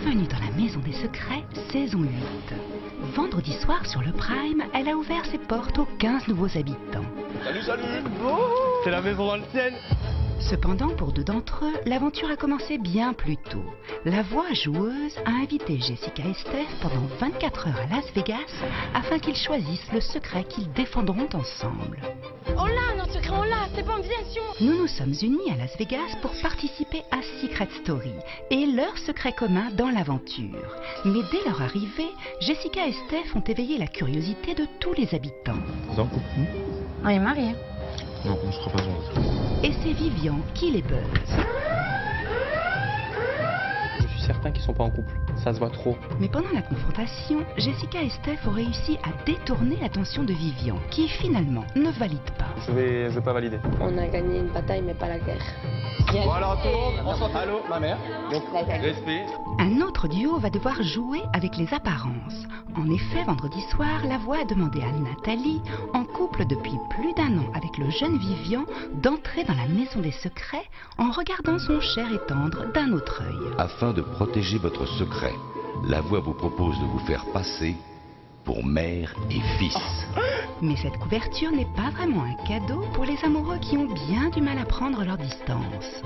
Bienvenue dans la Maison des Secrets, saison 8. Vendredi soir sur le Prime, elle a ouvert ses portes aux 15 nouveaux habitants. Salut, salut! C'est la maison dans le ciel! Cependant, pour 2 d'entre eux, l'aventure a commencé bien plus tôt. La voix joueuse a invité Jessica et Steph pendant 24 heures à Las Vegas afin qu'ils choisissent le secret qu'ils défendront ensemble. On l'a, notre secret, on l'a, c'est pas une violation. Nous nous sommes unis à Las Vegas pour participer à Secret Story et leur secret commun dans l'aventure. Mais dès leur arrivée, Jessica et Steph ont éveillé la curiosité de tous les habitants. Vous en couple? On est mariés. Non, on se fera pas genre. Et c'est Vivian qui les buzz. Je suis certain qu'ils sont pas en couple. Ça se voit trop. Mais pendant la confrontation, Jessica et Steph ont réussi à détourner l'attention de Vivian, qui finalement ne valide pas. Je vais pas valider. On a gagné une bataille, mais pas la guerre. Bon alors tout le monde, allô, ma mère. Donc, respect. Un autre duo va devoir jouer avec les apparences. En effet, vendredi soir, la voix a demandé à Nathalie, en couple depuis plus d'1 an avec le jeune Vivian, d'entrer dans la Maison des Secrets en regardant son cher et tendre d'un autre œil. Afin de protéger votre secret, la voix vous propose de vous faire passer pour mère et fils. Mais cette couverture n'est pas vraiment un cadeau pour les amoureux qui ont bien du mal à prendre leur distance.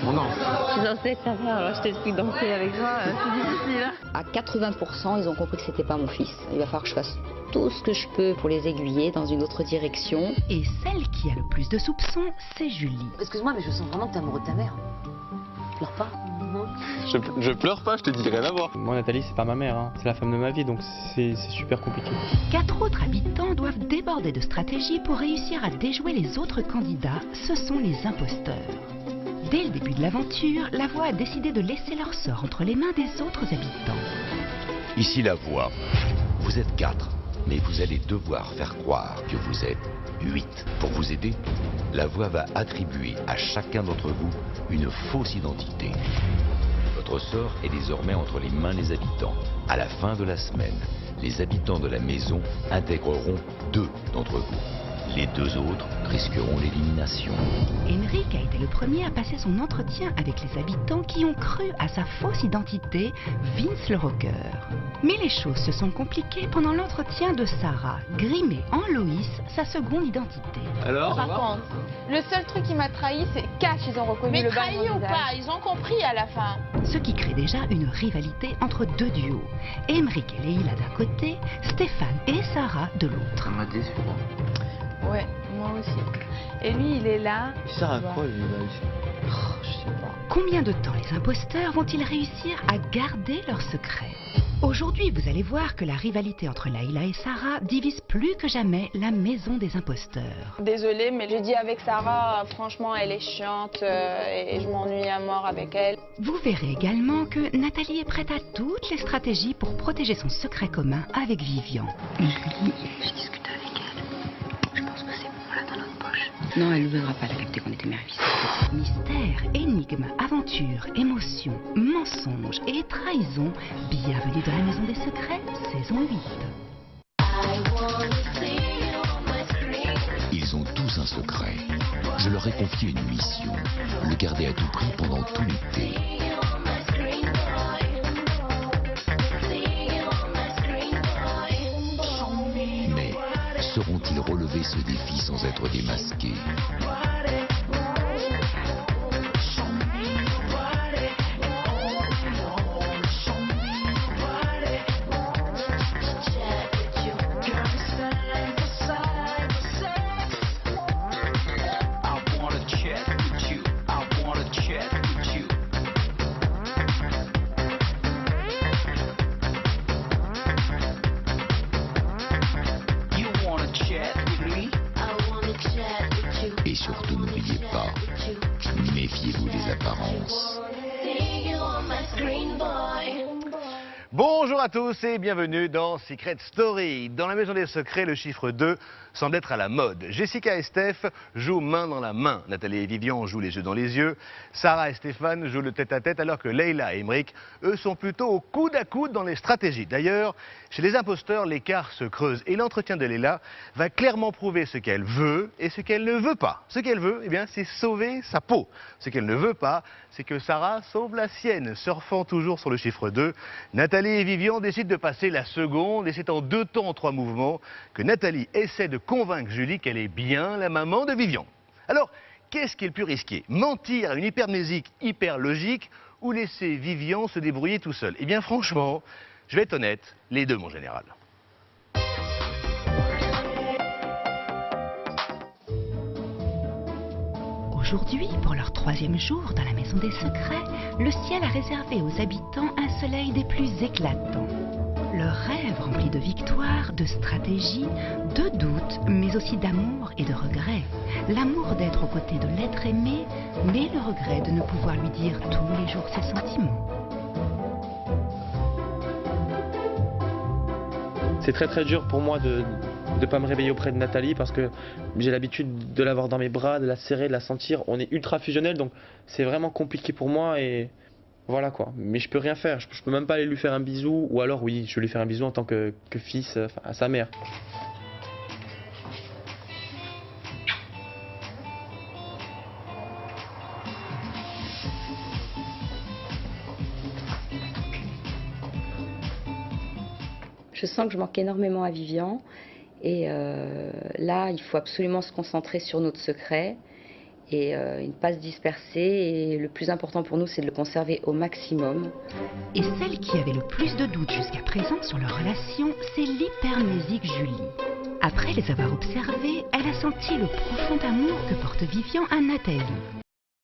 Mon ange. Je suis censée être ta mère, alors je t'ai pris danser avec toi, c'est difficile. À 80%, ils ont compris que c'était pas mon fils. Il va falloir que je fasse tout ce que je peux pour les aiguiller dans une autre direction. Et celle qui a le plus de soupçons, c'est Julie. Excuse-moi, mais je sens vraiment que t'es amoureux de ta mère. Pleure pas. Je pleure pas, je te dis rien à voir. Moi, Nathalie, c'est pas ma mère, hein. C'est la femme de ma vie, donc c'est super compliqué. 4 autres habitants doivent déborder de stratégie pour réussir à déjouer les autres candidats. Ce sont les imposteurs. Dès le début de l'aventure, la voix a décidé de laisser leur sort entre les mains des autres habitants. Ici la voix. Vous êtes 4, mais vous allez devoir faire croire que vous êtes 8. Pour vous aider, la voix va attribuer à chacun d'entre vous une fausse identité. Votre sort est désormais entre les mains des habitants. À la fin de la semaine, les habitants de la maison intégreront 2 d'entre vous. Les 2 autres risqueront l'élimination. Emeric a été le premier à passer son entretien avec les habitants qui ont cru à sa fausse identité, Vince le rocker. Mais les choses se sont compliquées pendant l'entretien de Sarah, grimée en Loïs, sa seconde identité. Alors? Par contre, le seul truc qui m'a trahi, c'est Cash, ils ont reconnu le bas de mon trahi ou visage. pas, ils ont compris à la fin. Ce qui crée déjà une rivalité entre 2 duos. Emeric et Leila d'un côté, Stéphane et Sarah de l'autre. Ça m'a déçu. Ouais, moi aussi. Et lui, il est là. Ça sert à quoi, lui, là, ici? Je sais pas. Combien de temps les imposteurs vont-ils réussir à garder leur secret? Aujourd'hui, vous allez voir que la rivalité entre Leila et Sarah divise plus que jamais la maison des imposteurs. Désolée, mais j'ai dit avec Sarah, franchement, elle est chiante et je m'ennuie à mort avec elle. Vous verrez également que Nathalie est prête à toutes les stratégies pour protéger son secret commun avec Vivian. Julie, je discute avec elle. Je pense que c'est bon, là, dans notre poche. Non, elle ne verra pas la capter qu'on était mère et fils. Mystère, énigme, aventure, émotion, mensonge et trahison. Bienvenue dans la Maison des Secrets, saison 8. Ils ont tous un secret. Je leur ai confié une mission. Le garder à tout prix pendant tout l'été. Mais sauront-ils relever ce défi sans être démasqués? Et surtout n'oubliez pas, méfiez-vous des apparences. Bonjour à tous et bienvenue dans Secret Story. Dans la Maison des Secrets, le chiffre 2 semble être à la mode. Jessica et Steph jouent main dans la main. Nathalie et Vivian jouent les yeux dans les yeux. Sarah et Stéphane jouent le tête-à-tête, alors que Leïla et Emeric, eux, sont plutôt au coude à coude dans les stratégies. D'ailleurs, chez les imposteurs, l'écart se creuse. Et l'entretien de Leïla va clairement prouver ce qu'elle veut et ce qu'elle ne veut pas. Ce qu'elle veut, eh bien, c'est sauver sa peau. Ce qu'elle ne veut pas, c'est que Sarah sauve la sienne. Surfant toujours sur le chiffre 2, Nathalie et Vivian décident de passer la seconde, et c'est en 2 temps, 3 mouvements que Nathalie essaie de convaincre Julie qu'elle est bien la maman de Vivian. Alors, qu'est-ce qui est le plus risqué? Mentir à une hypermnésique hyper logique ou laisser Vivian se débrouiller tout seul? Eh bien, franchement, je vais être honnête, les deux, mon général. Aujourd'hui, pour leur 3e jour dans la Maison des Secrets, le ciel a réservé aux habitants un soleil des plus éclatants. Leur rêve rempli de victoires, de stratégies, de doutes, mais aussi d'amour et de regrets. L'amour d'être aux côtés de l'être aimé, mais le regret de ne pouvoir lui dire tous les jours ses sentiments. C'est très dur pour moi de ne pas me réveiller auprès de Nathalie parce que j'ai l'habitude de l'avoir dans mes bras, de la serrer, de la sentir. On est ultra fusionnels, donc c'est vraiment compliqué pour moi et voilà quoi. Mais je peux rien faire, je peux même pas aller lui faire un bisou, ou alors oui, je vais lui faire un bisou en tant que fils à sa mère. Je sens que je manque énormément à Vivian. Et là, il faut absolument se concentrer sur notre secret et ne pas se disperser. Et le plus important pour nous, c'est de le conserver au maximum. Et celle qui avait le plus de doutes jusqu'à présent sur leur relation, c'est l'hypermnésique Julie. Après les avoir observés, elle a senti le profond amour que porte Vivian à Nathalie.